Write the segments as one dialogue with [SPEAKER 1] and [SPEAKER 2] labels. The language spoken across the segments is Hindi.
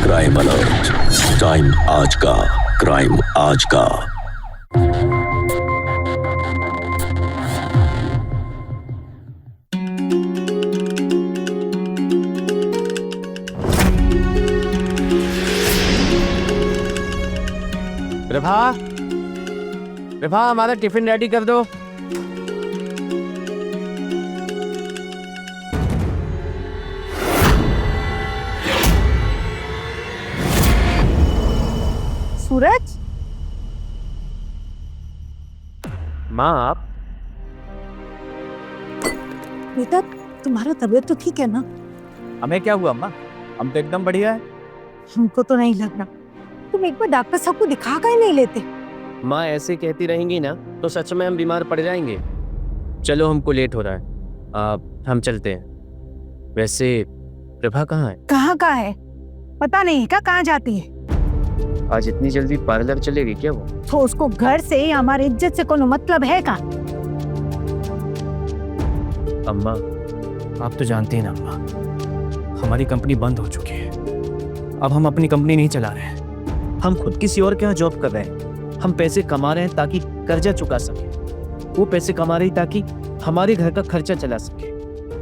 [SPEAKER 1] क्राइम अलर्ट, टाइम आज का, क्राइम आज का।
[SPEAKER 2] प्रभा, प्रभा हमारा टिफिन रेडी कर दो।
[SPEAKER 3] सूरज,
[SPEAKER 2] माँ आप?
[SPEAKER 3] बेटा तुम्हारा तबीयत तो ठीक है ना?
[SPEAKER 2] हमें क्या हुआ माँ? हम तो एकदम बढ़िया है।
[SPEAKER 3] हमको तो नहीं लग रहा। तुम एक बार डॉक्टर साहब को दिखा कर नहीं लेते?
[SPEAKER 2] माँ ऐसे कहती रहेंगी ना तो सच में हम बीमार पड़ जाएंगे। चलो हमको लेट हो रहा है, हम चलते हैं। वैसे प्रभा कहाँ है?
[SPEAKER 3] कहाँ है पता नहीं है कहाँ जाती है?
[SPEAKER 2] आज इतनी जल्दी पार्लर चलेगी क्या वो?
[SPEAKER 3] तो उसको घर से हमारी इज्जत से कोनो मतलब है का?
[SPEAKER 4] अम्मा, आप तो जानती हैं ना अम्मा, हमारी कंपनी बंद हो चुकी है। अब हम अपनी कंपनी नहीं चला रहे हैं। हम खुद किसी और के यहाँ जॉब कर रहे हैं। हम पैसे कमा रहे हैं ताकि कर्जा चुका सके। वो पैसे कमा रही ताकि हमारे घर का खर्चा चला सके।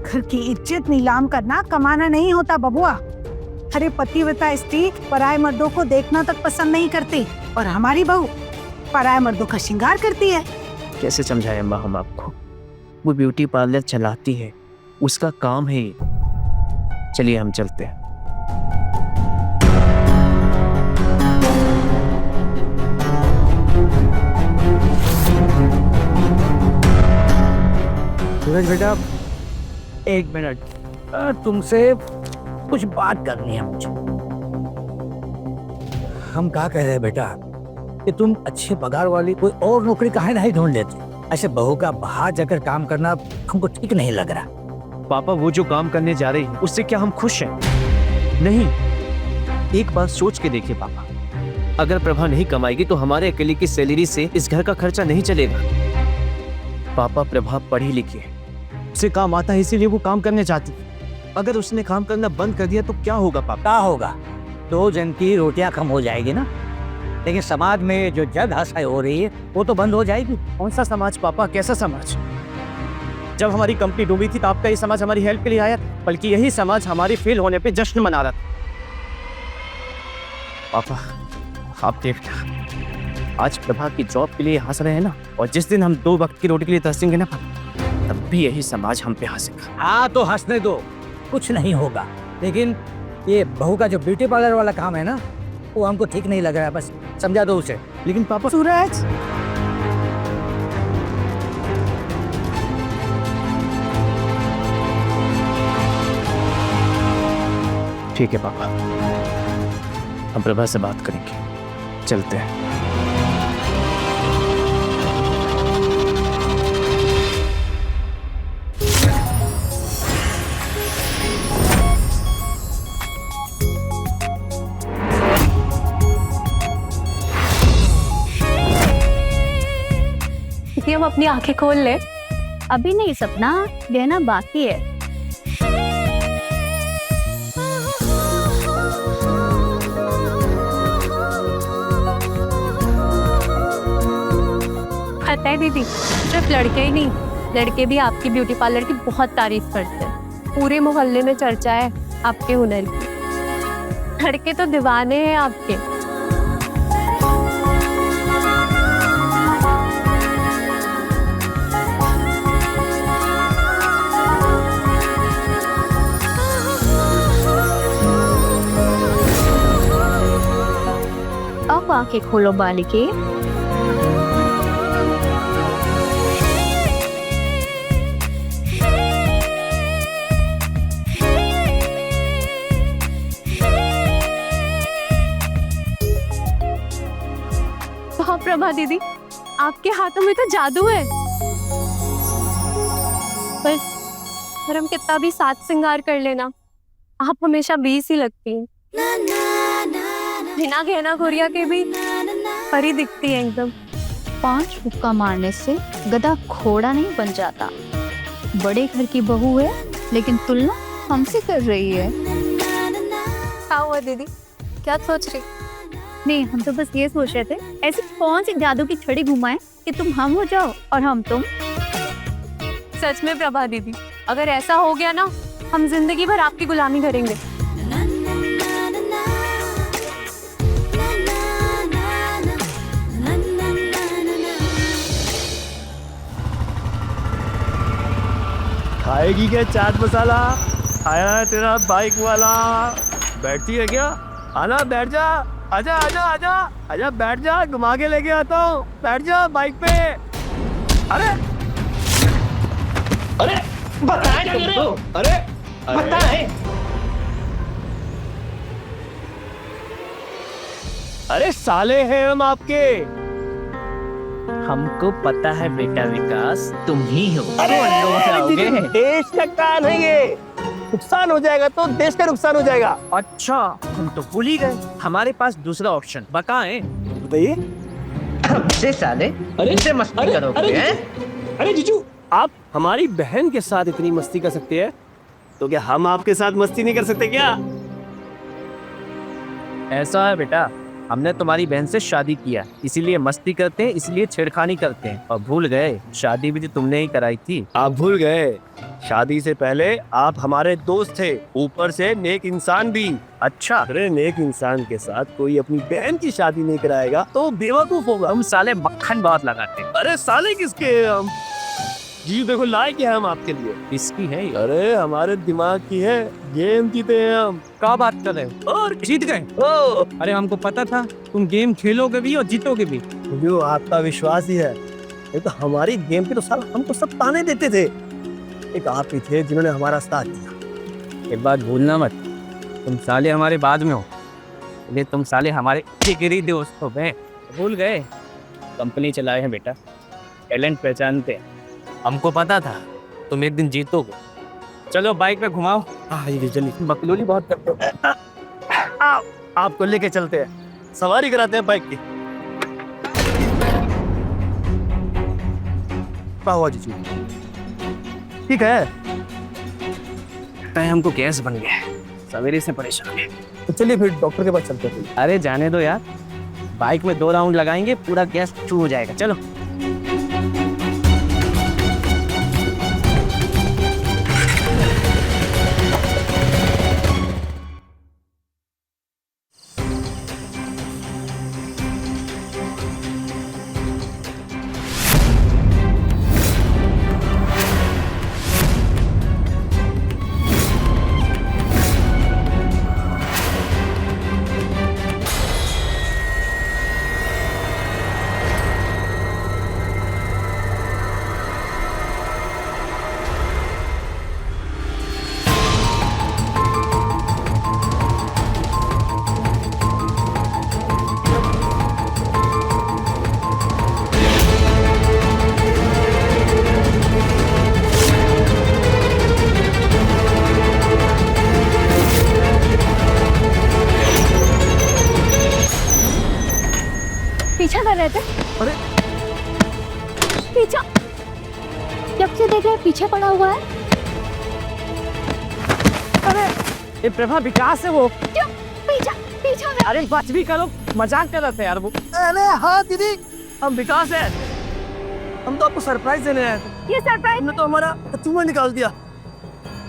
[SPEAKER 3] घर की इज्जत नीलाम करना कमाना नहीं होता बबुआ। अरे पतिव्रता स्त्री पराये मर्दों को देखना तक पसंद नहीं करती, और हमारी बहू पराये मर्दों का श्रृंगार करती है।
[SPEAKER 4] कैसे समझाएं अम्मा हम आपको? वो ब्यूटी पार्लर चलाती है, उसका काम है ये। चलिए हम चलते हैं।
[SPEAKER 5] सूरज बेटा, एक मिनट, तुमसे कुछ बात करनी है मुझे। हम क्या कह रहे हैं बेटा कि तुम अच्छे पगार वाली कोई और नौकरी काहे नहीं ढूंढ लेते? ऐसे बहू का बाहर जाकर काम करना हमको ठीक नहीं लग रहा।
[SPEAKER 4] पापा वो जो काम करने जा रही है उससे क्या हम खुश हैं? नहीं। एक बात सोच के देखिए पापा, अगर प्रभा नहीं कमाएगी तो हमारे अकेले की सैलरी से इस घर का खर्चा नहीं चलेगा। पापा प्रभा पढ़ी लिखी है, उसे काम आता है, इसीलिए वो काम करने चाहती है। अगर उसने काम करना बंद कर दिया तो क्या होगा पापा?
[SPEAKER 5] क्या होगा? 2 जन की रोटियां कम हो जाएगी ना, लेकिन समाज में जो जग हंसाई हो रही है वो तो बंद हो जाएगी।
[SPEAKER 4] कौन सा समाज पापा? कैसा समाज? जब हमारी कंपनी डूबी थी तो आपका ये समाज हमारी हेल्प के लिए आया था, बल्कि यही समाज हमारे फेल होने पे जश्न मना रहा था। पापा आप देखना, आज प्रभा की जॉब के लिए हंस रहे हैं ना, और जिस दिन हम 2 वक्त की रोटी के लिए तरसेंगे ना तब भी यही समाज हम पे हंसेगा।
[SPEAKER 5] हाँ तो हंसने दो, कुछ नहीं होगा। लेकिन ये बहू का जो ब्यूटी पार्लर वाला काम है ना, वो हमको ठीक नहीं लग रहा है, बस समझा दो उसे।
[SPEAKER 4] लेकिन पापा
[SPEAKER 3] सूरज,
[SPEAKER 4] ठीक है पापा, हम प्रभा से बात करेंगे। चलते हैं।
[SPEAKER 6] कि हम अपनी आंखें खोल ले। अभी नहीं सपना, गहना बाकी है। पता है दीदी, सिर्फ लड़के ही नहीं, लड़के भी आपकी ब्यूटी पार्लर की बहुत तारीफ करते हैं। पूरे मोहल्ले में चर्चा है आपके हुनर की। लड़के तो दीवाने हैं आपके। अब आंखें खोलो बालिके। हाँ प्रभा दीदी, आपके हाथों में तो जादू है। पर हम कितना भी साथ श्रृंगार कर लेना, आप हमेशा 20 ही लगती हैं। बिना गहना गुड़िया के भी परी दिखती है एकदम।
[SPEAKER 7] 5 मुक्का मारने से गधा घोड़ा नहीं बन जाता। बड़े घर की बहू है लेकिन तुलना हमसे कर रही है।
[SPEAKER 6] क्या हुआ दीदी, क्या सोच रही? नहीं, हम तो बस ये सोच रहे थे ऐसी कौन सी जादू की छड़ी घुमाएं कि तुम हम हो जाओ और हम तुम। सच में प्रभा दीदी, अगर ऐसा हो गया ना, हम जिंदगी भर आपकी गुलामी करेंगे।
[SPEAKER 2] खाएगी क्या चाट मसाला? आया है तेरा बाइक वाला। बैठती है क्या? आना, बैठ जा। आजा आजा आजा आजा, बैठ जा, घुमा के लेके आता हूँ। बैठ जा बाइक पे। अरे अरे बताए क्या कर रहे हो? अरे बताए। अरे साले हैं हम आपके।
[SPEAKER 4] हमको पता है बेटा विकास, तुम ही हो।
[SPEAKER 2] देश का काम है ये। नुकसान हो जाएगा तो देश का नुकसान हो जाएगा।
[SPEAKER 4] अच्छा, हम तो भूल ही गए, हमारे पास दूसरा ऑप्शन बताएं।
[SPEAKER 2] बताइए।
[SPEAKER 8] से साले इनसे मस्ती करोगे हैं?
[SPEAKER 2] अरे जीजू, आप हमारी बहन के साथ इतनी मस्ती कर सकते हैं, तो क्या हम आपके साथ मस्ती नहीं कर सकते क्या?
[SPEAKER 4] ऐसा है बेटा, हमने तुम्हारी बहन से शादी किया, इसीलिए मस्ती करते हैं, इसलिए छेड़खानी करते हैं। और भूल गए, शादी भी तो तुमने ही कराई थी।
[SPEAKER 2] आप भूल गए, शादी से पहले आप हमारे दोस्त थे, ऊपर से नेक इंसान भी।
[SPEAKER 4] अच्छा,
[SPEAKER 2] अरे नेक इंसान के साथ कोई अपनी बहन की शादी नहीं कराएगा तो बेवकूफ होगा।
[SPEAKER 4] हम साले मक्खन बहुत लगाते हैं।
[SPEAKER 2] अरे साले किसके हैं हम? जी देखो लाए क्या हम आपके लिए।
[SPEAKER 4] इसकी है ये।
[SPEAKER 2] अरे हमारे दिमाग की है, गेम जीते हैं हम।
[SPEAKER 4] क्या बात कर रहे हो?
[SPEAKER 2] और
[SPEAKER 4] जीत गए?
[SPEAKER 2] ओ
[SPEAKER 4] अरे हमको पता था तुम गेम खेलोगे भी और जीतोगे भी।
[SPEAKER 2] जो आपका विश्वास ही है, ये तो हमारी गेम के तो साल हमको सब ताने देते थे। एक आप ही थे जिन्होंने हमारा साथ दिया।
[SPEAKER 4] एक बात भूलना मत, तुम साले हमारे बाद में हो, इसलिए तुम साले हमारे जिगरी दोस्त हो गए। भूल गए, कंपनी चलाए हैं बेटा, टैलेंट पहचानते हैं। हमको पता था तुम एक दिन जीतोगे। चलो बाइक पे घुमाओ।
[SPEAKER 2] ये चलिए,
[SPEAKER 4] मकलूली बहुत करते हो।
[SPEAKER 2] आपको लेके चलते हैं, सवारी कराते हैं बाइक की। क्या हुआ जीजू? ठीक है,
[SPEAKER 4] हमको गैस बन गया है, सवेरे से परेशान है।
[SPEAKER 2] तो चलिए फिर डॉक्टर के पास चलते हैं।
[SPEAKER 4] अरे जाने दो यार, बाइक में 2 राउंड लगाएंगे, पूरा गैस चू हो जाएगा। चलो।
[SPEAKER 6] पीछा कर रहे थे।
[SPEAKER 2] अरे
[SPEAKER 6] पीछा, जब से देख रहे पीछे पड़ा हुआ है।
[SPEAKER 4] अरे ये प्रभा विकास है वो।
[SPEAKER 6] क्यों? पीछा पीछा में।
[SPEAKER 4] अरे बच भी करो, मजाक कर रहे थे यार वो।
[SPEAKER 2] अरे हाँ दीदी, हम विकास है। हम तो आपको सरप्राइज देने आए थे।
[SPEAKER 6] ये सरप्राइज?
[SPEAKER 2] हमने तो हमारा चूमा निकाल दिया।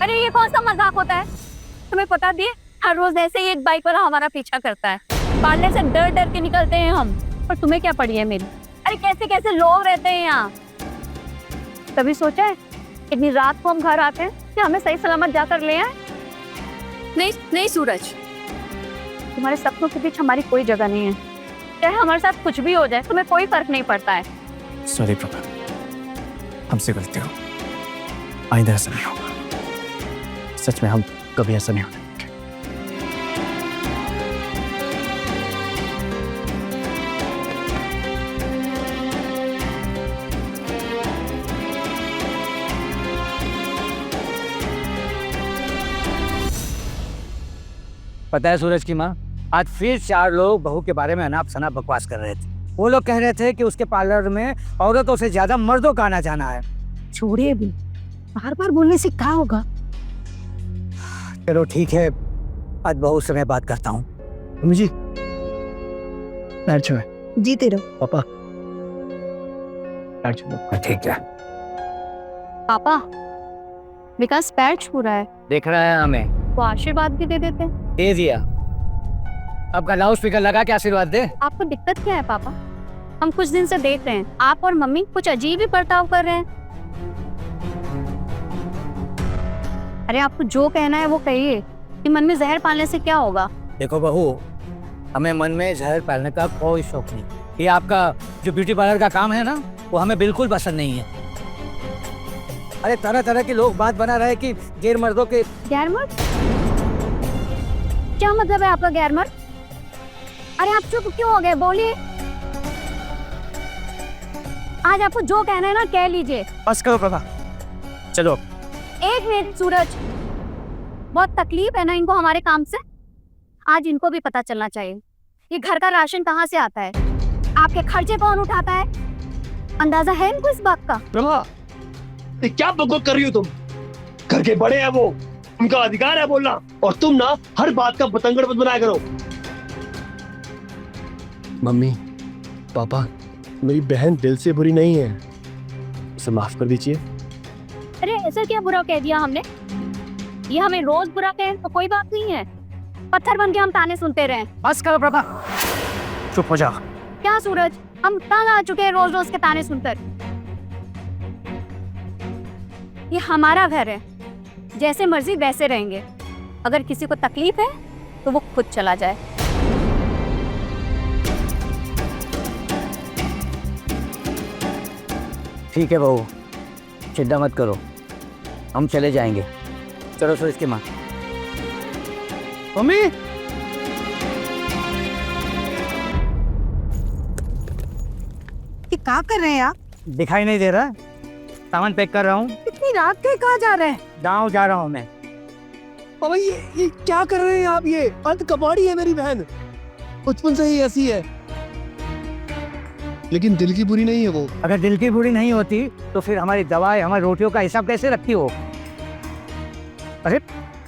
[SPEAKER 6] अरे ये कौन सा मजाक होता है? तुम्हें पता दिए, हर रोज ऐसे ही एक बाइक वाला हमारा पीछा करता है। पालने से डर डर के निकलते हैं हम, पर तुम्हें क्या पड़ी है मेरी? अरे कैसे कैसे लोग रहते हैं यहाँ। तभी सोचा है इतनी रात को हम घर आते हैं कि हमें सही सलामत जाकर ले आए। नहीं नहीं सूरज, तुम्हारे सपनों के बीच हमारी कोई जगह नहीं है। चाहे हमारे साथ कुछ भी हो जाए, तुम्हें कोई फर्क नहीं पड़ता है।
[SPEAKER 4] सॉरी प्रभा, हमसे गलती हो, आइंदा ऐसा नहीं होगा। सच में हम कभी ऐसा नहीं होगा।
[SPEAKER 5] पता है सूरज की माँ, आज फिर 4 लोग बहू के बारे में अनाप शनाप बकवास कर रहे थे। वो लोग कह रहे थे कि उसके पार्लर में औरतों से ज्यादा मर्दों का आना जाना है।
[SPEAKER 3] छोड़िए भी, बार बार बोलने से क्या होगा?
[SPEAKER 5] चलो ठीक है, आज बहू से मैं बात करता हूँ,
[SPEAKER 2] मम्मी जी पैर छुए।
[SPEAKER 3] जीते रहो।
[SPEAKER 2] पापा पैर छुए।
[SPEAKER 5] ठीक है,
[SPEAKER 6] पापा विकास पैर छू रहा है,
[SPEAKER 5] देख रहा है हमें,
[SPEAKER 6] तो आशीर्वाद भी दे देते।
[SPEAKER 5] दे दिया। अब का लाउड स्पीकर लगा के आशीर्वाद दे।
[SPEAKER 6] आपको दिक्कत क्या है पापा? हम कुछ दिन से देख रहे हैं आप और मम्मी कुछ अजीब ही बर्ताव कर रहे हैं। अरे आपको जो कहना है वो कहिए कि मन में जहर पालने से क्या होगा।
[SPEAKER 5] देखो बहू, हमें मन में जहर पालने का कोई शौक नहीं। ये आपका जो ब्यूटी पार्लर का काम है ना, वो हमें बिल्कुल पसंद नहीं है। अरे तरह तरह के लोग बात बना रहे कि गैर मर्दों के।
[SPEAKER 6] गैर मर्द? क्या मतलब है आपका गैर मर्द? अरे आप चुप क्यों हो गए, बोलिए। आज आपको जो कहना है ना कह लीजिए।
[SPEAKER 4] बस करो प्रभा, चलो।
[SPEAKER 6] एक मिनट सूरज, बहुत तकलीफ है ना इनको हमारे काम से। आज इनको भी पता चलना चाहिए ये घर का राशन कहाँ से आता है, आपके खर्चे कौन उठाता है। अंदाजा है इनको इस बात का?
[SPEAKER 2] प्रभा ये क्या बकवास कर रही हो तुम? घर के बड़े हैं वो, उनका अधिकार है बोलना, और तुम ना हर बात का बतंगड़ मत बनाया करो। मम्मी पापा, मेरी बहन दिल से बुरी नहीं है, उसे माफ कर दीजिए।
[SPEAKER 6] अरे ऐसा क्या बुरा कह दिया हमने? ये हमें रोज बुरा कहें तो कोई बात नहीं है, पत्थर बन के हम ताने सुनते रहे।
[SPEAKER 4] बस करो प्रभा, चुप हो जाओ।
[SPEAKER 6] क्या सूरज, हम तंग आ चुके हैं रोज रोज के ताने सुनकर। ये हमारा घर है, जैसे मर्जी वैसे रहेंगे। अगर किसी को तकलीफ है तो वो खुद चला जाए।
[SPEAKER 5] ठीक है बहू, चिंता मत करो, हम चले जाएंगे। चलो सूरज की माँ।
[SPEAKER 2] मम्मी
[SPEAKER 3] ये क्या कर रहे हैं आप?
[SPEAKER 5] दिखाई नहीं दे रहा? सामान पैक कर रहा हूँ।
[SPEAKER 3] इतनी रात के कहाँ जा रहे हैं?
[SPEAKER 5] गाँव जा रहा हूँ मैं।
[SPEAKER 2] पापा ये क्या कर रहे हैं आप? ये अंत कबाड़ी है मेरी बहन, बचपन से ही ऐसी है, लेकिन दिल की बुरी नहीं है वो।
[SPEAKER 5] अगर दिल की बुरी नहीं होती तो फिर हमारी दवाई, हमारी रोटियों का हिसाब कैसे रखती हो? अरे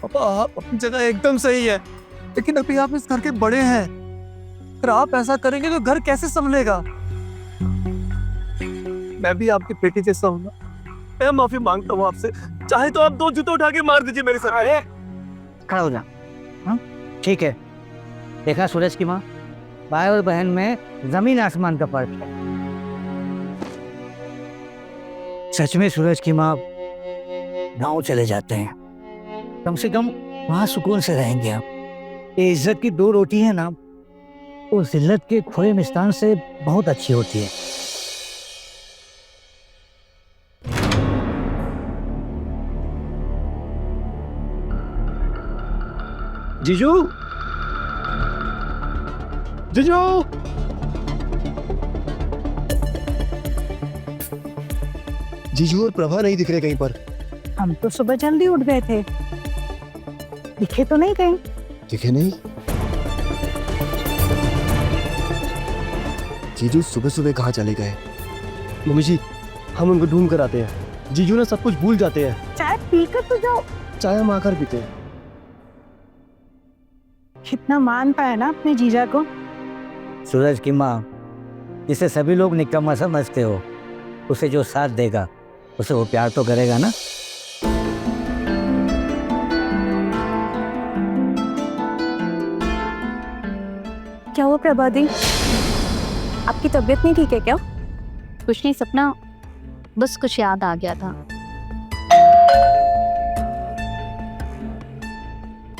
[SPEAKER 2] पापा आप अपनी जगह एकदम सही है, लेकिन अभी आप इस घर के बड़े हैं, अगर आप ऐसा करेंगे तो घर कैसे संभलेगा? मैं भी आपकी बेटी जैसा हूँ ना, मैं माफी मांगता हूँ आपसे। चाहे तो आप 2 जूते उठा के मार दीजिए मेरे सर। अरे
[SPEAKER 5] खड़ा हो जा। हाँ ठीक है। देखा सूरज की माँ, भाई और बहन में जमीन आसमान का फर्क है। सच में सूरज की माँ, गांव चले जाते हैं, कम से कम वहां सुकून से रहेंगे हम। ये इज्जत की 2 रोटी है ना, वो जिल्लत के खोए मिष्टान से बहुत अच्छी होती है।
[SPEAKER 2] जीजू, जीजू, जीजू और प्रभा नहीं दिख रहे कहीं पर।
[SPEAKER 3] हम तो सुबह जल्दी उठ गए थे, दिखे तो नहीं कहीं।
[SPEAKER 2] दिखे नहीं? जीजू सुबह सुबह कहाँ चले गए? मम्मी जी हम उनको ढूंढ कर आते हैं। जीजू ना सब कुछ भूल जाते हैं।
[SPEAKER 3] चाय पीकर तो जाओ।
[SPEAKER 2] चाय हम आकर पीते हैं।
[SPEAKER 3] कितना मान पाया ना अपने जीजा को।
[SPEAKER 5] सूरज की माँ, जिसे सभी लोग निकम्मा समझते हो, उसे जो साथ देगा उसे वो प्यार तो करेगा ना।
[SPEAKER 6] क्या हुआ प्रभा दी, आपकी तबीयत नहीं ठीक है क्या?
[SPEAKER 7] कुछ नहीं सपना, बस कुछ याद आ गया था।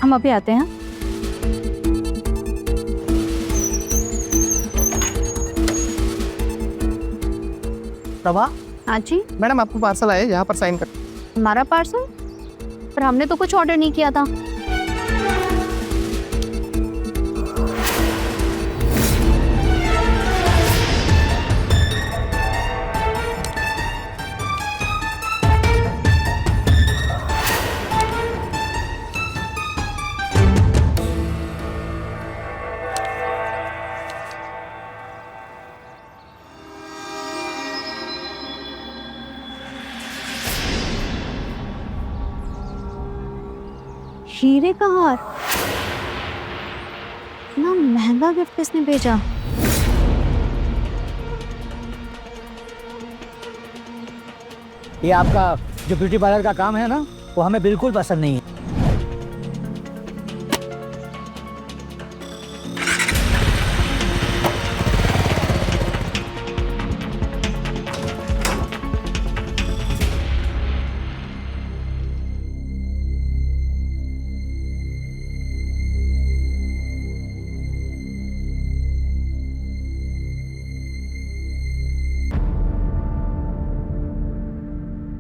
[SPEAKER 6] हम अभी आते हैं।
[SPEAKER 2] प्रभा
[SPEAKER 6] हाँ जी,
[SPEAKER 2] मैडम आपको पार्सल आया, यहाँ पर साइन कर।
[SPEAKER 6] हमारा पार्सल? पर हमने तो कुछ ऑर्डर नहीं किया था। हीरे का हार, इतना
[SPEAKER 7] महंगा गिफ्ट किसने भेजा?
[SPEAKER 5] ये आपका जो ब्यूटी पार्लर का काम है ना, वो हमें बिल्कुल पसंद नहीं है।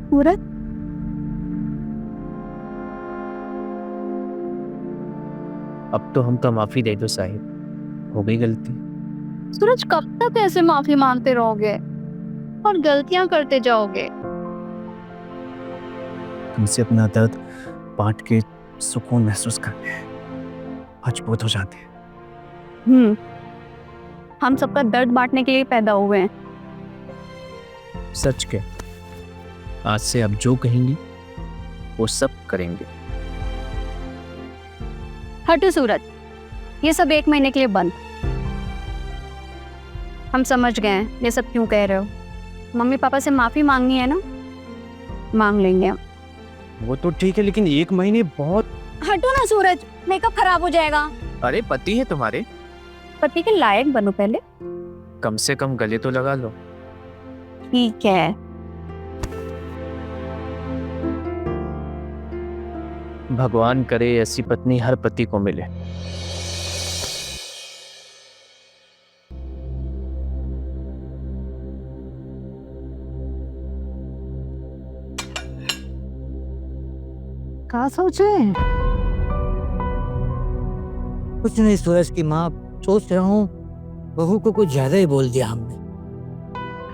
[SPEAKER 7] सूरज,
[SPEAKER 4] अब तो हमको माफी दे दो साहिब, हो गई गलती।
[SPEAKER 7] सूरज कब तक ऐसे माफी मांगते रहोगे और गलतियां करते जाओगे?
[SPEAKER 4] तुमसे अपना दर्द बांट के सुकून महसूस करते हैं, मजबूत हो जाते हैं।
[SPEAKER 6] हम सबका दर्द बांटने के लिए पैदा हुए हैं।
[SPEAKER 4] सच के आज से आप जो कहेंगी वो सब करेंगे।
[SPEAKER 6] हटो सूरज, ये सब 1 महीने के लिए बंद। हम समझ गए हैं ये सब क्यों कह रहे हो। मम्मी पापा से माफी मांगनी है ना, मांग लेंगे हम।
[SPEAKER 4] वो तो ठीक है, लेकिन 1 महीने बहुत।
[SPEAKER 6] हटो ना सूरज, मेकअप खराब हो जाएगा।
[SPEAKER 4] अरे पति है तुम्हारे,
[SPEAKER 6] पति के लायक बनो पहले।
[SPEAKER 4] कम से कम गले तो लगा लो।
[SPEAKER 6] ठीक है।
[SPEAKER 4] भगवान करे ऐसी पत्नी हर पति को मिले।
[SPEAKER 3] क्या सोचे?
[SPEAKER 5] कुछ नहीं सूरज की माँ, सोच रहा हूँ बहू को कुछ ज्यादा ही बोल दिया हमने।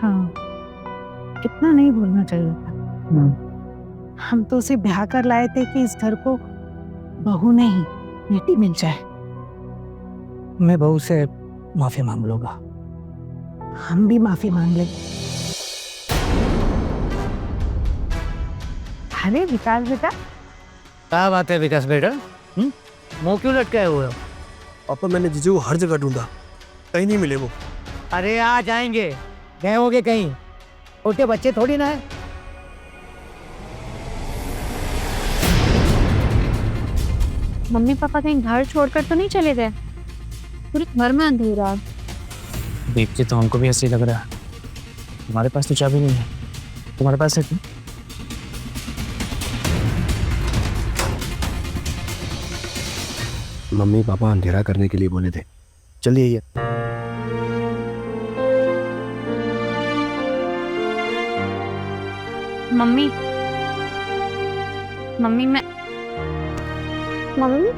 [SPEAKER 3] हाँ, इतना नहीं बोलना चाहिए था। हम तो उसे ब्याह कर लाए थे कि इस घर को बहू नहीं बेटी मिल जाए।
[SPEAKER 5] मैं बहू से माफी मांग लूंगा।
[SPEAKER 3] हम भी माफी मांग लेंगे। अरे विकास बेटा,
[SPEAKER 5] क्या बात है विकास बेटा, मुंह क्यों लटकाए हुए हो?
[SPEAKER 2] पापा मैंने जीजू को हर जगह ढूंढा, कहीं नहीं मिले वो।
[SPEAKER 5] अरे आ जाएंगे, गए होगे कहीं, छोटे बच्चे थोड़ी ना है।
[SPEAKER 6] मम्मी पापा कहीं घर छोड़कर तो नहीं चले गए? पूरे घर में अंधेरा।
[SPEAKER 4] देख के तो हमको भी ऐसे ही लग रहा है। तुम्हारे पास तो चाबी नहीं है, तुम्हारे पास है क्या?
[SPEAKER 2] मम्मी पापा अंधेरा करने के लिए बोले थे।
[SPEAKER 4] चलिए ये
[SPEAKER 6] मम्मी, मम्मी मैं मम्मी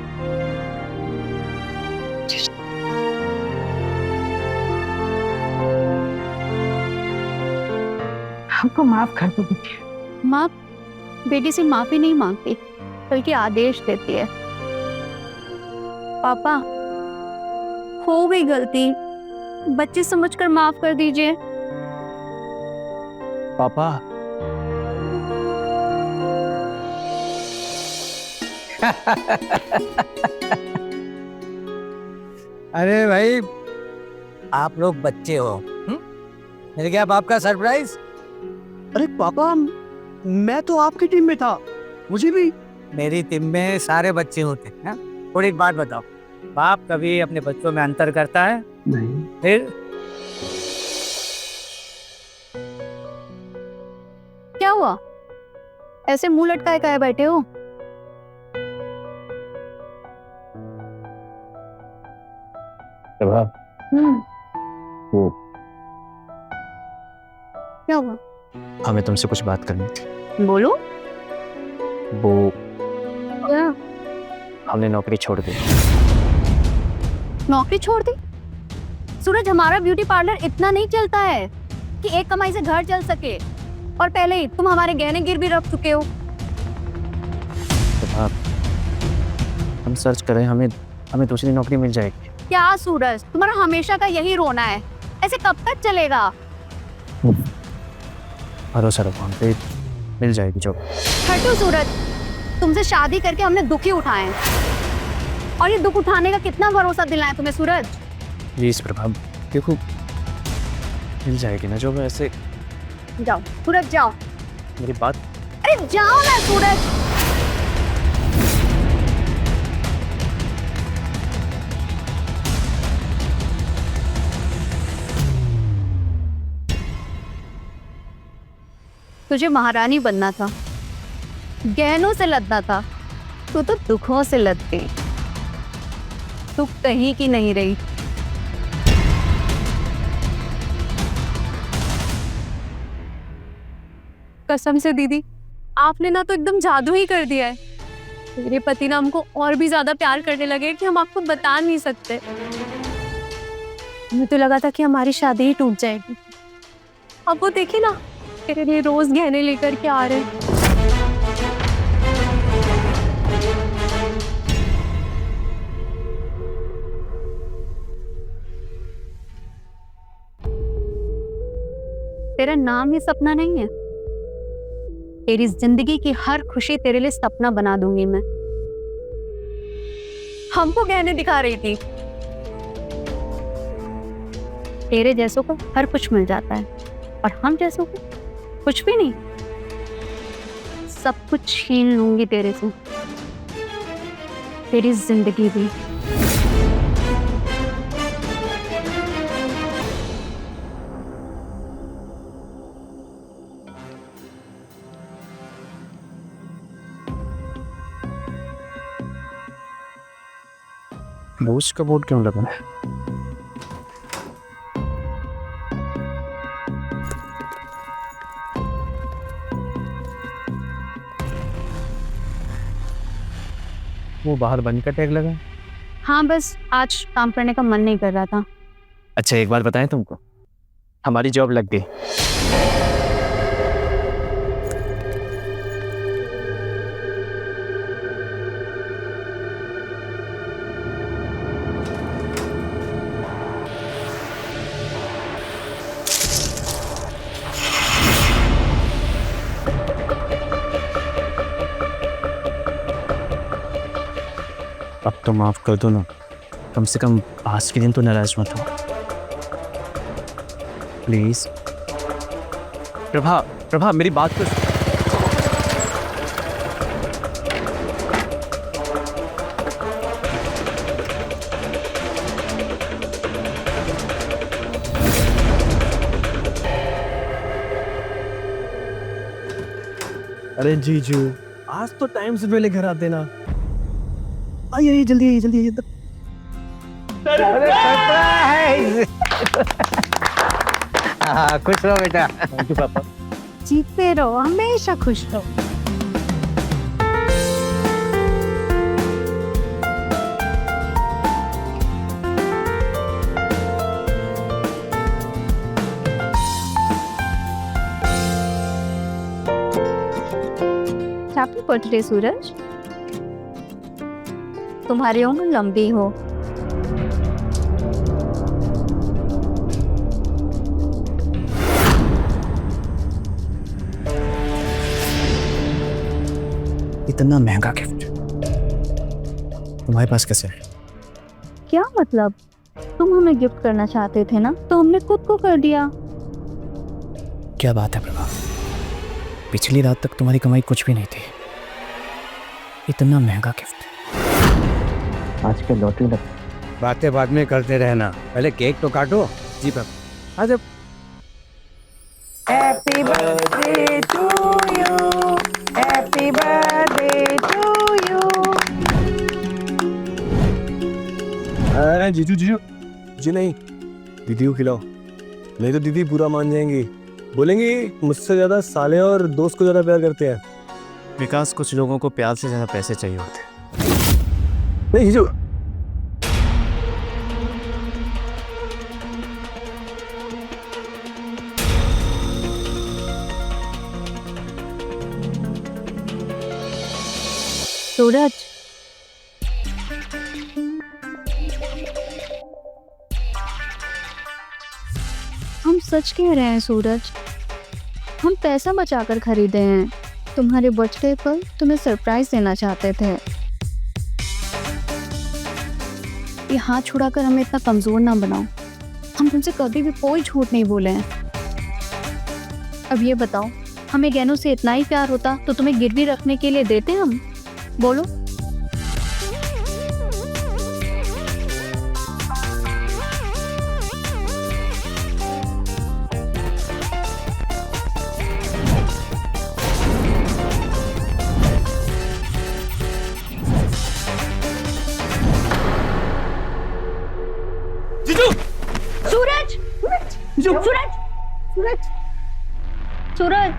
[SPEAKER 3] हमको माफ कर दो बेटी।
[SPEAKER 6] माँ बेटी से माफी नहीं मांगती, बल्कि आदेश देती है। पापा हो गई गलती, बच्चे समझकर माफ कर दीजिए।
[SPEAKER 4] पापा
[SPEAKER 5] अरे भाई, आप लोग बच्चे हो। मिल गया बाप का सरप्राइज।
[SPEAKER 2] अरे पापा, मैं तो आपकी टीम में था, मुझे भी।
[SPEAKER 5] मेरी टीम में सारे बच्चे होते हैं। थोड़ी एक बात बताओ, बाप कभी अपने बच्चों में अंतर करता है?
[SPEAKER 2] नहीं।
[SPEAKER 5] फिर
[SPEAKER 6] क्या हुआ, ऐसे मुंह लटकाए काहे बैठे हो?
[SPEAKER 4] वो
[SPEAKER 6] क्या हुआ?
[SPEAKER 4] हमें तुमसे कुछ बात करनी थी।
[SPEAKER 6] बोलो।
[SPEAKER 4] वो
[SPEAKER 6] क्या?
[SPEAKER 4] हमने नौकरी छोड़ दी।
[SPEAKER 6] नौकरी छोड़ दी? सूरज, हमारा ब्यूटी पार्लर इतना नहीं चलता है कि एक कमाई से घर चल सके, और पहले ही तुम हमारे गहने गिरवी रख चुके हो।
[SPEAKER 4] तो हम सर्च करें, हमें दूसरी नौकरी मिल जाएगी।
[SPEAKER 6] क्या सूरज, तुम्हारा हमेशा का यही रोना है, ऐसे कब तक चलेगा?
[SPEAKER 4] भरोसा रखो, हम पे मिल जाएगी जॉब।
[SPEAKER 6] हटो सूरज, तुमसे शादी करके हमने दुखी उठाए हैं। और ये दुख उठाने का कितना भरोसा दिलाया तुम्हें सूरज?
[SPEAKER 4] प्लीज प्रभा, देखो मिल जाएगी ना जो मैं ऐसे।
[SPEAKER 6] जाओ सूरज जाओ।
[SPEAKER 4] मेरी बात।
[SPEAKER 6] अरे जाओ ना सूरज। तुझे महारानी बनना था, गहनों से लदना था, तू तो दुखों से लद गई। तू कहीं की नहीं रही। कसम से दीदी, आपने ना तो एकदम जादू ही कर दिया है। मेरे पति ना हमको और भी ज्यादा प्यार करने लगे कि हम आपको बता नहीं सकते। मुझे तो लगा था कि हमारी शादी ही टूट जाएगी। अब वो देखिए ना, तेरे लिए रोज गहने लेकर के आ रहे हैं। तेरा नाम ही सपना नहीं है। तेरी जिंदगी की हर खुशी तेरे लिए सपना बना दूंगी मैं। हमको गहने दिखा रही थी। तेरे जैसों को हर कुछ मिल जाता है और हम जैसों को कुछ भी नहीं। सब कुछ छीन लूंगी तेरे से, तेरी जिंदगी भी।
[SPEAKER 4] बोझ का बोर्ड क्यों लगा है? वो बाहर बंद का टैग लगा है।
[SPEAKER 6] हाँ बस आज काम करने का मन नहीं कर रहा था।
[SPEAKER 4] अच्छा एक बात बताएं तुमको, हमारी जॉब लग गई। अब तो माफ कर दो ना, कम से कम आज के दिन तो नाराज मत हो प्लीज। प्रभा, प्रभा मेरी बात तो।
[SPEAKER 2] अरे जीजू, आज तो टाइम से पहले घर आते ना। आइए जल्दी आइए, जल्दी आइए।
[SPEAKER 5] खुश रहो बेटा।
[SPEAKER 4] थैंक यू पापा।
[SPEAKER 3] जीतते रहो, हमेशा खुश रहो।
[SPEAKER 6] हैप्पी बर्थडे सूरज। तुम्हारी उम्र लंबी हो।
[SPEAKER 4] इतना महंगा गिफ्ट तुम्हारे पास कैसे है?
[SPEAKER 6] क्या मतलब? तुम हमें गिफ्ट करना चाहते थे ना, तो हमने खुद को कर दिया।
[SPEAKER 4] क्या बात है प्रभा, पिछली रात तक तुम्हारी कमाई कुछ भी नहीं थी, इतना महंगा गिफ्ट। आज के लॉटरी लग।
[SPEAKER 5] बातें बाद में करते रहना, पहले केक तो काटो।
[SPEAKER 4] जी पापा। आज
[SPEAKER 3] happy birthday to you, happy birthday to you.
[SPEAKER 2] अरे जीजू जीजू जी नहीं, दीदी को खिलाओ, नहीं तो दीदी बुरा मान जाएंगी। बोलेंगी मुझसे ज्यादा साले और दोस्त को ज्यादा प्यार करते हैं।
[SPEAKER 4] विकास, कुछ लोगों को प्यार से ज्यादा पैसे चाहिए होते हैं।
[SPEAKER 2] नहीं जीजू।
[SPEAKER 6] सूरज, हम सच कह रहे हैं सूरज, हम पैसा बचाकर खरीदे हैं। तुम्हारे बर्थडे पर तुम्हें सरप्राइज देना चाहते थे।
[SPEAKER 7] ये हाथ छुड़ाकर हमें इतना कमजोर ना बनाओ। हम तुमसे कभी भी कोई झूठ नहीं बोले हैं। अब ये बताओ, हमें गहनों से इतना ही प्यार होता तो तुम्हें गिरवी रखने के लिए देते हम? बोलो।
[SPEAKER 6] सूरज सूरज सूरज सूरज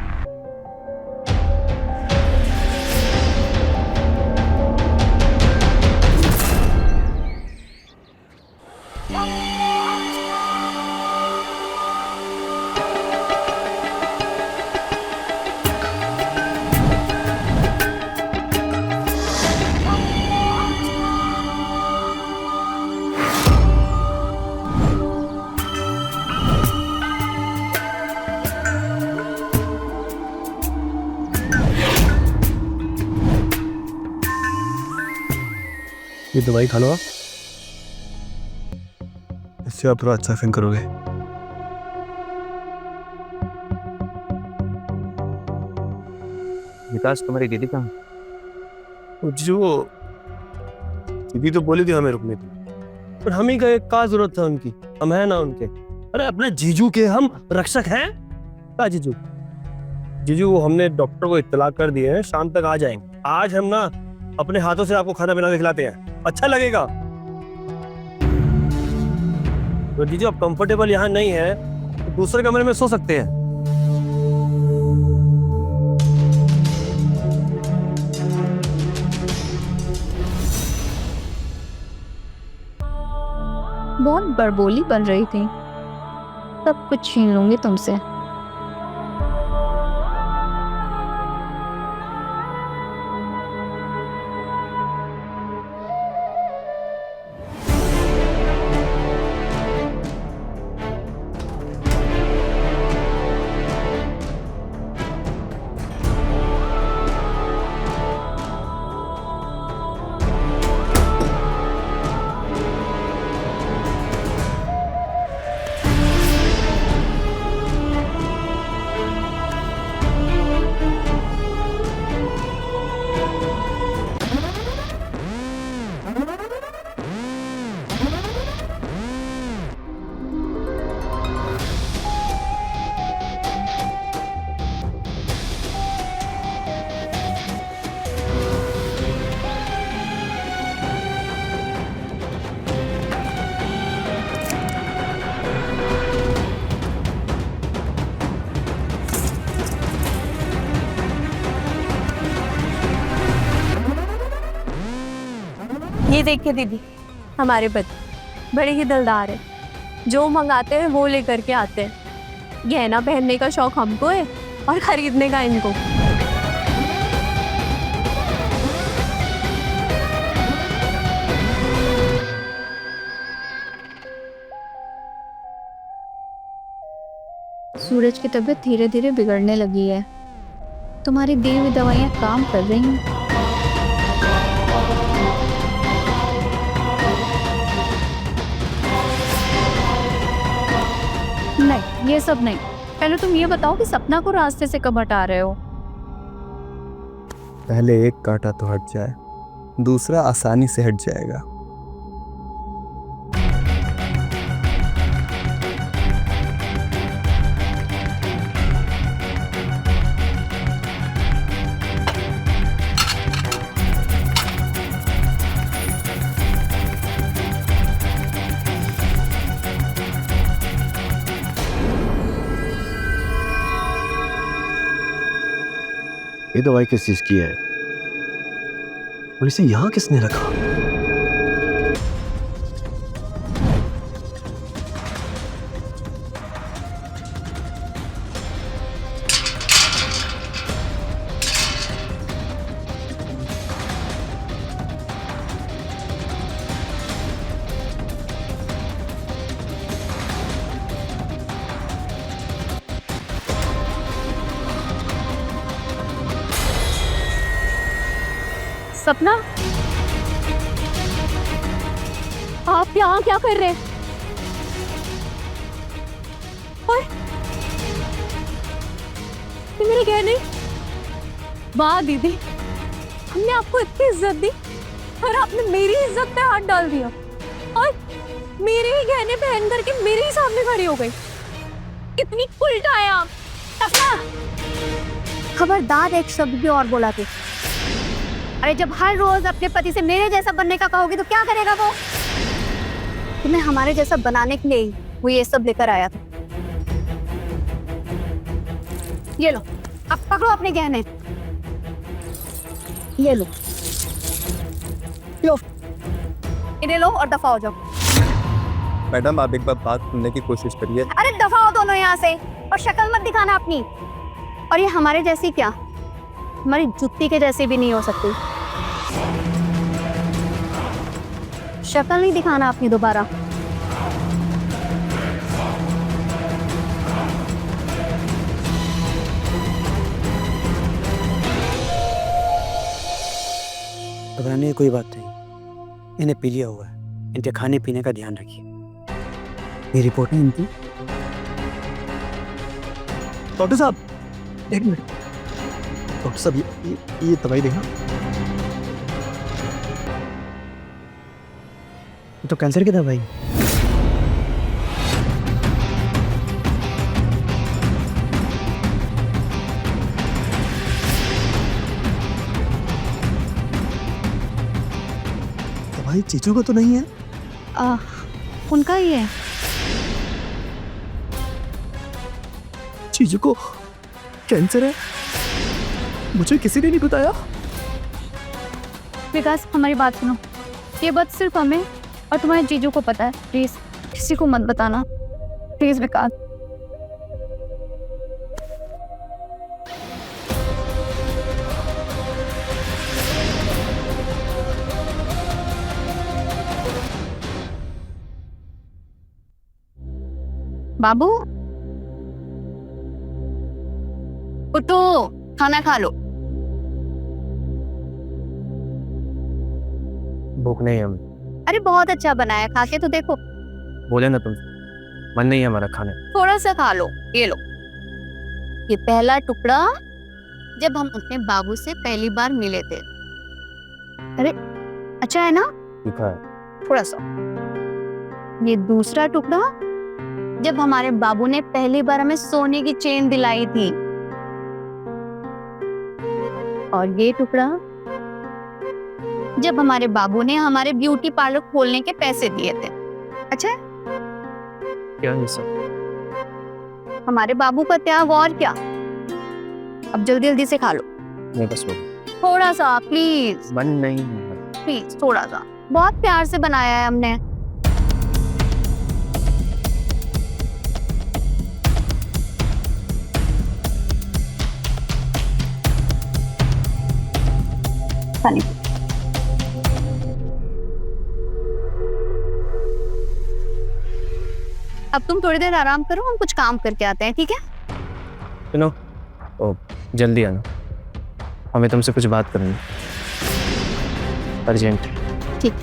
[SPEAKER 2] ये दवाई खा लो आप, इससे आप थोड़ा अच्छा फील करोगे।
[SPEAKER 4] विकास, तुम्हारी दीदी कहाँ?
[SPEAKER 2] जो दीदी तो बोली थी हमें रुकने की, पर हम ही का क्या जरूरत था उनकी? हम है ना उनके। अरे अपने जीजू के हम रक्षक हैं। क्या जीजू? जीजू वो हमने डॉक्टर को इत्तला कर दिए हैं, शाम तक आ जाएंगे। आज हम ना अपने हाथों से आपको खाना बना के खिलाते हैं, अच्छा लगेगा। तो जीजू आप कंफर्टेबल यहाँ नहीं है तो दूसरे कमरे में सो सकते हैं।
[SPEAKER 7] बहुत बड़बोली बन रही थी, सब कुछ छीन लूंगी तुमसे।
[SPEAKER 6] ये देखिए दीदी, हमारे पति बड़े ही दिलदार है, जो मंगाते हैं वो लेकर के आते हैं। गहना पहनने का शौक हमको है और खरीदने का इनको।
[SPEAKER 7] सूरज की तबीयत धीरे धीरे बिगड़ने लगी है। तुम्हारी दी हुई दवाइयाँ काम कर रही हैं। नहीं, ये सब नहीं। पहले तुम ये बताओ कि सपना को रास्ते से कब हटा रहे हो?
[SPEAKER 9] पहले एक कांटा तो हट जाए, दूसरा आसानी से हट जाएगा।
[SPEAKER 2] ये दवाई किस चीज की है और इसे यहाँ किसने रखा?
[SPEAKER 6] सपना, आप यहाँ क्या कर रहे हैं? और ये मेरे गहने। वाह दीदी, हमने आपको इतनी इज्जत दी और आपने मेरी इज्जत पे हाथ डाल दिया और मेरे ही गहने पहन करके मेरे ही सामने खड़ी हो गई। कितनी उल्टा है आप। खबरदार एक शब्द भी और बोला थे। अरे जब हर रोज अपने पति से मेरे जैसा बनने का कहोगे तो क्या करेगा वो? तुम्हें हमारे जैसा बनाने के लिए ही वो ये सब लेकर आया था। ये लो, अब पकड़ो अपने गहने। ये लो, लो, इन्हें लो और दफा हो जाओ।
[SPEAKER 9] मैडम आप एक बार बात सुनने की कोशिश करिए।
[SPEAKER 6] अरे दफा हो दोनों यहाँ से और शक्ल मत दिखाना अपनी। और ये हमारे जैसी क्या, हमारी जुत्ती के जैसी भी नहीं हो सकती। शक्ल नहीं दिखाना अपनी दोबारा।
[SPEAKER 5] घबराने की कोई बात नहीं, इन्हें पी लिया हुआ है। इनके खाने पीने का ध्यान रखिए। ये रिपोर्ट है इनकी।
[SPEAKER 9] डॉक्टर साहब एक मिनट। डॉक्टर साहब ये दवाई देना।
[SPEAKER 5] तो कैंसर की दवाई।
[SPEAKER 9] दवाई चीचू को तो नहीं है?
[SPEAKER 6] उनका ही है।
[SPEAKER 9] चीचू को कैंसर है? मुझे किसी ने नहीं बताया।
[SPEAKER 6] विकास हमारी बात सुनो, ये बात सिर्फ हमें और तुम्हारे जीजू को पता है। प्लीज किसी को मत बताना, प्लीज विकास। बाबू उठो, खाना खा लो।
[SPEAKER 4] भूख नहीं है हमें।
[SPEAKER 6] अरे बहुत अच्छा बना है, खा के तो देखो।
[SPEAKER 4] बोले ना तुम, मन नहीं है हमारा खाने।
[SPEAKER 6] थोड़ा सा खा लो, ये लो। ये पहला टुकड़ा जब हम अपने बाबू से पहली बार मिले थे। अरे अच्छा है ना?
[SPEAKER 4] तीखा है
[SPEAKER 6] थोड़ा सा। ये दूसरा टुकड़ा जब हमारे बाबू ने पहली बार हमें सोने की चेन दिलाई थी। और ये टुकड़ा जब हमारे बाबू ने हमारे ब्यूटी पार्लर खोलने के पैसे दिए थे। अच्छा है?
[SPEAKER 4] क्या है सब?
[SPEAKER 6] हमारे बाबू का त्याग और क्या। अब जल्दी जल्दी से खा लो।
[SPEAKER 4] नहीं बस वो
[SPEAKER 6] थोड़ा सा प्लीज,
[SPEAKER 4] मन नहीं है।
[SPEAKER 6] प्लीज थोड़ा सा। बहुत प्यार से बनाया है हमने। अब तुम थोड़ी देर आराम करो, हम कुछ काम करके आते हैं, ठीक है?
[SPEAKER 4] सुनो, ओ जल्दी आना, हमें तुमसे कुछ बात करनी है, अर्जेंट।
[SPEAKER 6] ठीक।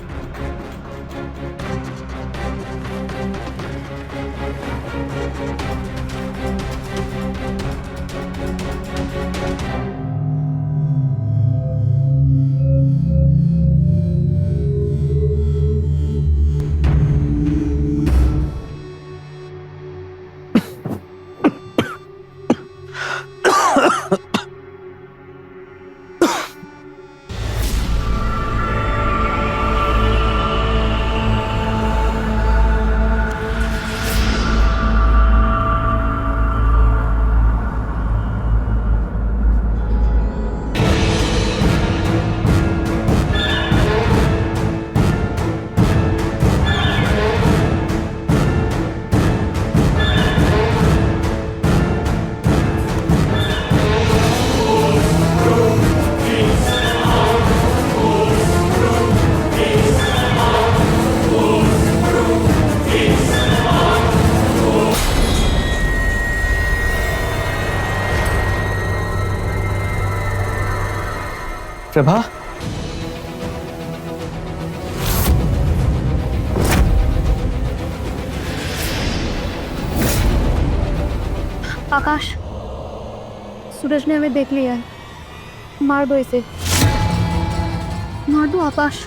[SPEAKER 9] प्रभा
[SPEAKER 7] आकाश, सूरज ने हमें देख लिया है, मार दो इसे, मार दो आकाश।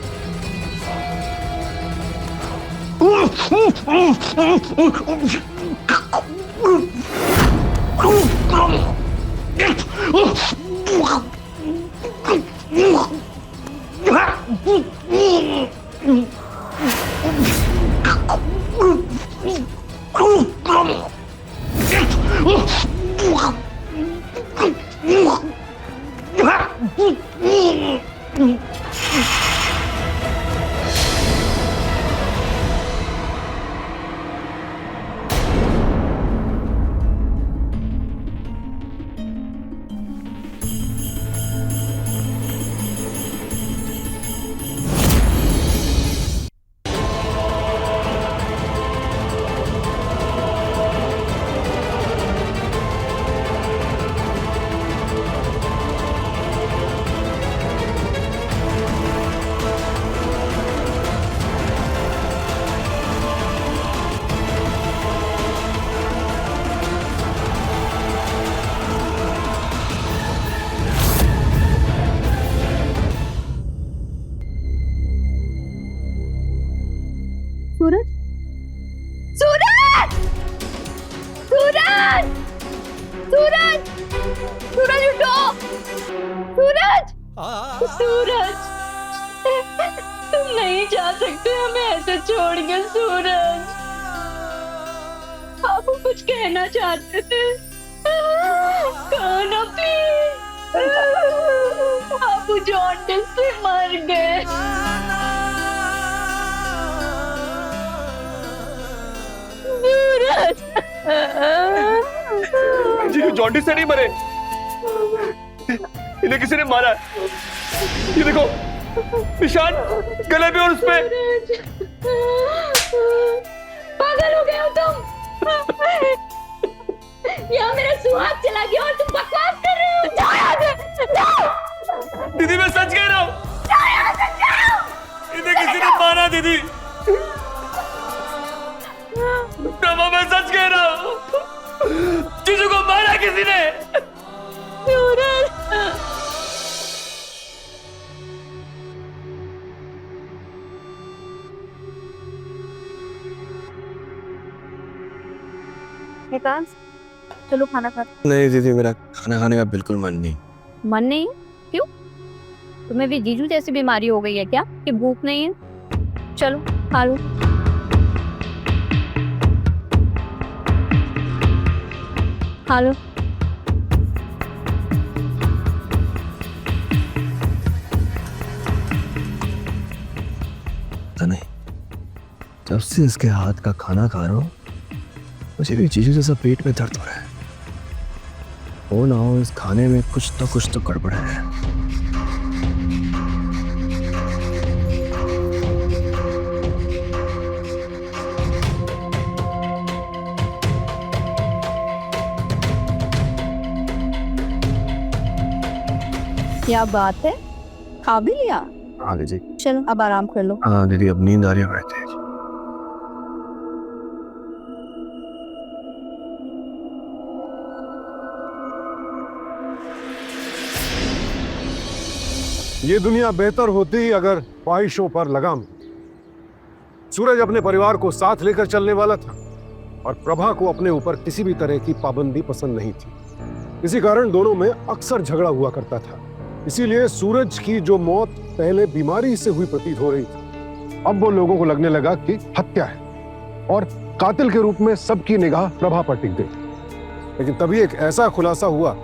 [SPEAKER 7] सूरज, सूरज, सूरज, सूरज, सूरज उठो, सूरज, सूरज, तुम नहीं जा सकते हमें ऐसे छोड़ के सूरज। आप कुछ कहना चाहते थे, कहना प्लीज। आप जॉन्डिस से मर गए।
[SPEAKER 2] जी जॉन्डिस से नहीं मरे, इन्हें किसी ने मारा है। ये देखो निशान गले पे और उस पे।
[SPEAKER 6] पागल हो गए हो तुम। यहाँ मेरा सुहाग चला गया और तुम बकवास कर रहे हो। जाओ यहाँ से, जाओ।
[SPEAKER 2] दीदी मैं सच कह रहा हूँ,
[SPEAKER 6] जाओ यहाँ से, जाओ।
[SPEAKER 2] इन्हें किसी ने मारा दीदी। प्रभा मैं सच कह रहा हूँ, जीजू को मारा किसी ने।
[SPEAKER 6] विकास, चलो खाना खा।
[SPEAKER 9] नहीं दीदी, मेरा खाना खाने का बिल्कुल मन नहीं।
[SPEAKER 6] मन नहीं? क्यों? तुम्हें भी जीजू जैसी बीमारी हो गई है क्या कि भूख नहीं है? चलो खा लो। खा लो।
[SPEAKER 9] नहीं, जब से इसके हाथ का खाना खा रहा हूँ मुझे भी जीजू जैसा पेट में दर्द हो रहा है। हो ना हो इस खाने में कुछ तो गड़बड़ है।
[SPEAKER 6] क्या बात है, खा भी लिया?
[SPEAKER 9] हाँ दीदी।
[SPEAKER 6] चलो अब आराम कर लो।
[SPEAKER 9] हाँ दीदी, अब नींद आ रही है बैठे।
[SPEAKER 10] ये दुनिया बेहतर होती अगर ख्वाहिशों पर लगाम। सूरज अपने परिवार को साथ लेकर चलने वाला था और प्रभा को अपने ऊपर किसी भी तरह की पाबंदी पसंद नहीं थी। इसी कारण दोनों में अक्सर झगड़ा हुआ करता था। इसीलिए सूरज की जो मौत पहले बीमारी से हुई प्रतीत हो रही थी, अब वो लोगों को लगने लगा कि हत्या है और कातिल के रूप में सबकी निगाह प्रभा पर टिक गई। लेकिन तभी एक ऐसा खुलासा हुआ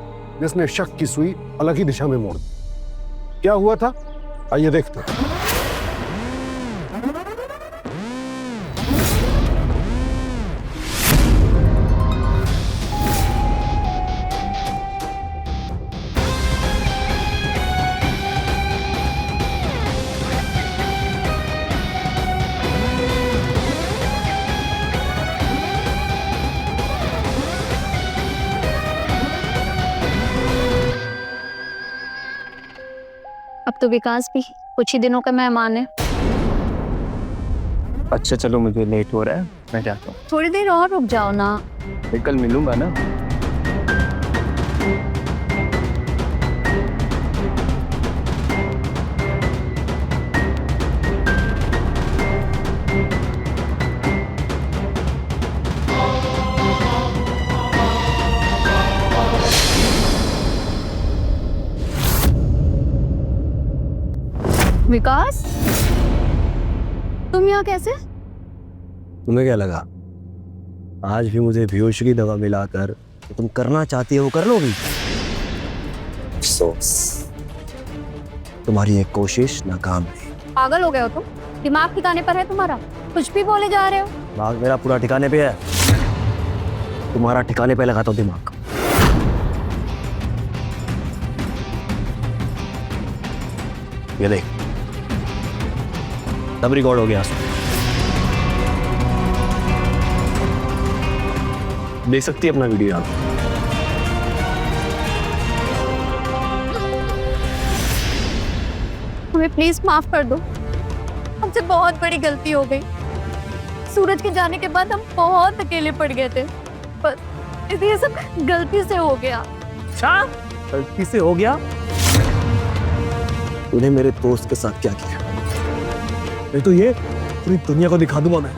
[SPEAKER 10] जिसने शक की सुई अलग ही दिशा में मोड़ दी। क्या हुआ था, आइए देखते हैं।
[SPEAKER 6] अब तो विकास भी कुछ ही दिनों का मेहमान है।
[SPEAKER 4] अच्छा चलो, मुझे लेट हो रहा है, मैं जाता हूँ।
[SPEAKER 6] थोड़ी देर और रुक जाओ ना।
[SPEAKER 4] कल मिलूंगा ना।
[SPEAKER 7] विकास, तुम यहाँ कैसे?
[SPEAKER 9] तुम्हें क्या लगा आज भी मुझे बेहोशी की दवा मिलाकर तो तुम करना चाहती हो कर लोगी? अफसोस, तुम्हारी एक कोशिश नाकाम रही।
[SPEAKER 6] पागल हो गए हो तुम? दिमाग ठिकाने पर है तुम्हारा? कुछ भी बोले जा रहे हो।
[SPEAKER 9] दिमाग मेरा पूरा ठिकाने पे है, तुम्हारा ठिकाने पे लगाता हूँ दिमाग। ये देख, सब रिकॉर्ड हो गया। देख सकती है अपना वीडियो यहाँ।
[SPEAKER 6] हमें प्लीज माफ कर दो, हमसे बहुत बड़ी गलती हो गई। सूरज के जाने के बाद हम बहुत अकेले पड़ गए थे, बस ये सब गलती से हो गया।
[SPEAKER 4] अच्छा, गलती से हो गया?
[SPEAKER 9] तूने मेरे दोस्त के साथ क्या किया? नहीं तो ये पूरी दुनिया को दिखा दूंगा मैं।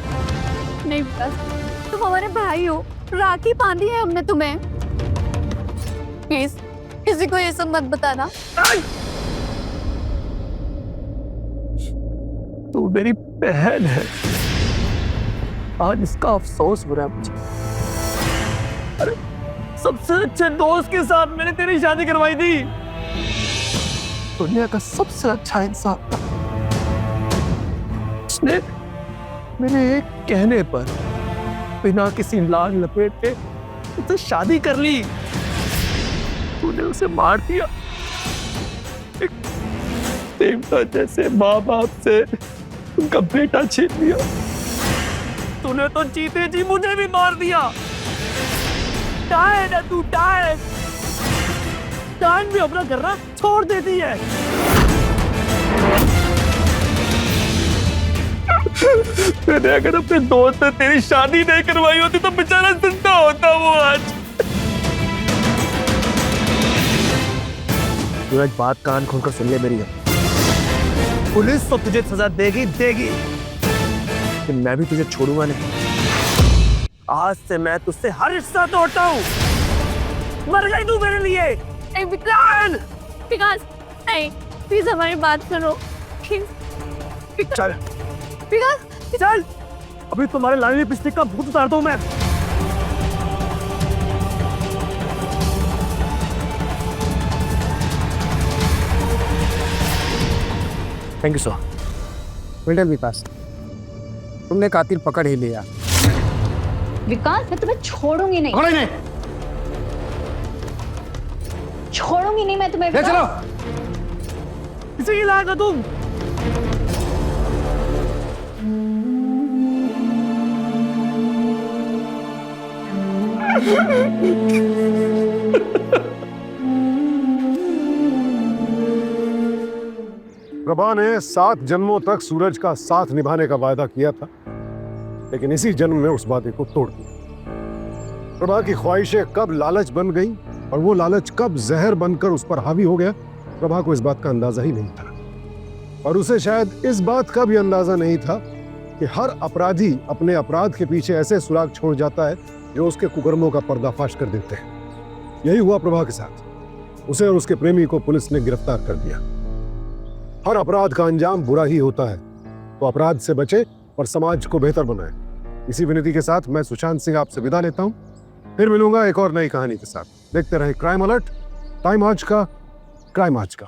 [SPEAKER 6] नहीं विकास, तुम हमारे भाई हो, राखी बांधी है हमने तुम्हें। प्लीज किसी को ये सब मत बताना।
[SPEAKER 4] तू मेरी बहन है, आज इसका अफसोस हो रहा है मुझे। अरे सबसे अच्छे दोस्त के साथ मैंने तेरी शादी करवाई थी, दुनिया का सबसे अच्छा इंसान था। उसने मेरे एक कहने पर बिना किसी लाग लपेटे उससे शादी कर ली। तूने उसे मार दिया, एक देवता जैसे माँ बाप से उनका बेटा छीन लिया। तूने तो जीते जी मुझे भी मार दिया। टाइम है तू, टाइम भी अपना करना छोड़ देती है। मैंने अगर अपने दोस्त से तेरी शादी नहीं करवाई होती तो बेचारा जिंदा होता वो आज। तू एक बात कान खोलकर सुन ले मेरी। पुलिस तो तुझे सजा देगी, लेकिन मैं भी तुझे छोड़ूंगा नहीं। आज से मैं तुझसे हर रिश्ता तोड़ता हूँ। मर गई तू मेरे लिए।
[SPEAKER 6] विकास, विकास नहीं, प्लीज हमारी बात सुनो।
[SPEAKER 4] चल
[SPEAKER 6] विकास,
[SPEAKER 4] चल, अभी तुम्हारे लाने लिपस्टिक का भूत उतारता हूँ मैं।
[SPEAKER 2] Thank you sir.
[SPEAKER 5] वेल विकास, तुमने कातिल पकड़ ही लिया।
[SPEAKER 7] विकास, मैं तुम्हें छोड़ूंगी नहीं। छोड़ूंगी नहीं मैं तुम्हें।
[SPEAKER 5] ले चलो।
[SPEAKER 4] इसे ही लाएगा तुम।
[SPEAKER 10] प्रभा ने 7 जन्मों तक सूरज का साथ निभाने का वायदा किया था, लेकिन इसी जन्म में उस वादे को तोड़ दिया। प्रभा की ख्वाहिशें कब लालच बन गई और वो लालच कब जहर बनकर उस पर हावी हो गया, प्रभा को इस बात का अंदाजा ही नहीं था। और उसे शायद इस बात का भी अंदाजा नहीं था कि हर अपराधी अपने अपराध के पीछे ऐसे सुराग छोड़ जाता है जो उसके कुकर्मों का पर्दाफाश कर देते हैं। यही हुआ प्रभा के साथ। उसे और उसके प्रेमी को पुलिस ने गिरफ्तार कर दिया। हर अपराध का अंजाम बुरा ही होता है, तो अपराध से बचे और समाज को बेहतर बनाए। इसी विनती के साथ मैं सुशांत सिंह आपसे विदा लेता हूं। फिर मिलूंगा एक और नई कहानी के साथ। देखते रहे क्राइम अलर्ट, टाइम आज का, क्राइम आज का।